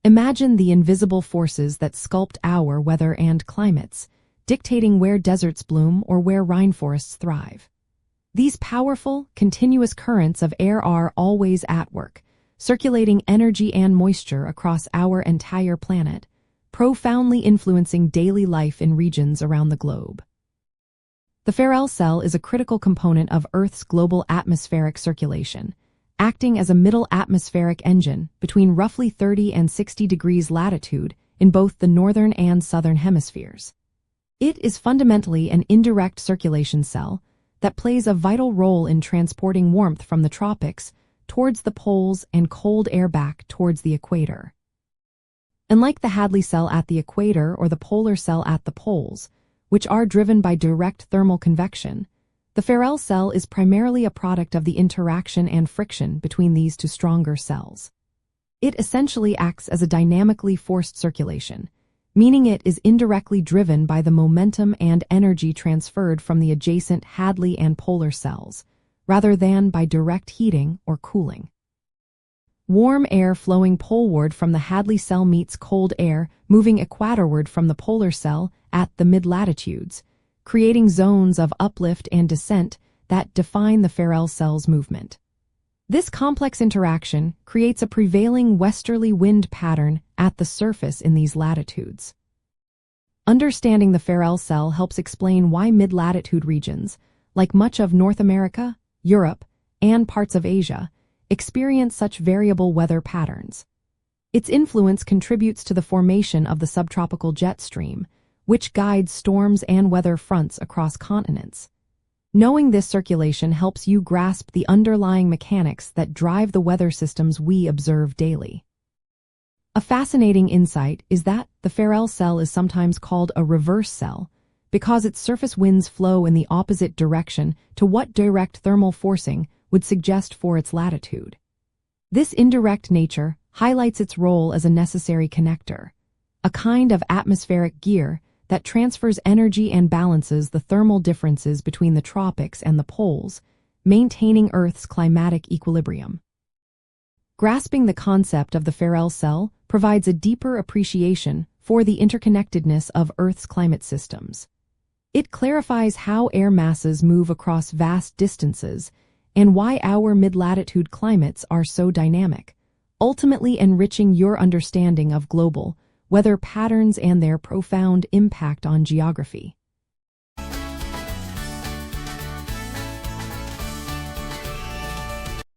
Imagine the invisible forces that sculpt our weather and climates, dictating where deserts bloom or where rainforests thrive. These powerful, continuous currents of air are always at work, circulating energy and moisture across our entire planet, profoundly influencing daily life in regions around the globe. The Ferrel Cell is a critical component of Earth's global atmospheric circulation, acting as a middle atmospheric engine between roughly 30 and 60 degrees latitude in both the northern and southern hemispheres. It is fundamentally an indirect circulation cell that plays a vital role in transporting warmth from the tropics towards the poles and cold air back towards the equator. Unlike the Hadley cell at the equator or the polar cell at the poles, which are driven by direct thermal convection, the Ferrel cell is primarily a product of the interaction and friction between these two stronger cells. It essentially acts as a dynamically forced circulation, meaning it is indirectly driven by the momentum and energy transferred from the adjacent Hadley and Polar cells, rather than by direct heating or cooling. Warm air flowing poleward from the Hadley cell meets cold air moving equatorward from the polar cell at the mid-latitudes, creating zones of uplift and descent that define the Ferrel cell's movement. This complex interaction creates a prevailing westerly wind pattern at the surface in these latitudes. Understanding the Ferrel cell helps explain why mid-latitude regions, like much of North America, Europe, and parts of Asia, experience such variable weather patterns. Its influence contributes to the formation of the subtropical jet stream, which guides storms and weather fronts across continents. Knowing this circulation helps you grasp the underlying mechanics that drive the weather systems we observe daily. A fascinating insight is that the Ferrel cell is sometimes called a reverse cell because its surface winds flow in the opposite direction to what direct thermal forcing would suggest for its latitude. This indirect nature highlights its role as a necessary connector, a kind of atmospheric gear that transfers energy and balances the thermal differences between the tropics and the poles, maintaining Earth's climatic equilibrium. Grasping the concept of the Ferrel cell provides a deeper appreciation for the interconnectedness of Earth's climate systems. It clarifies how air masses move across vast distances and why our mid-latitude climates are so dynamic, ultimately enriching your understanding of global weather patterns and their profound impact on geography.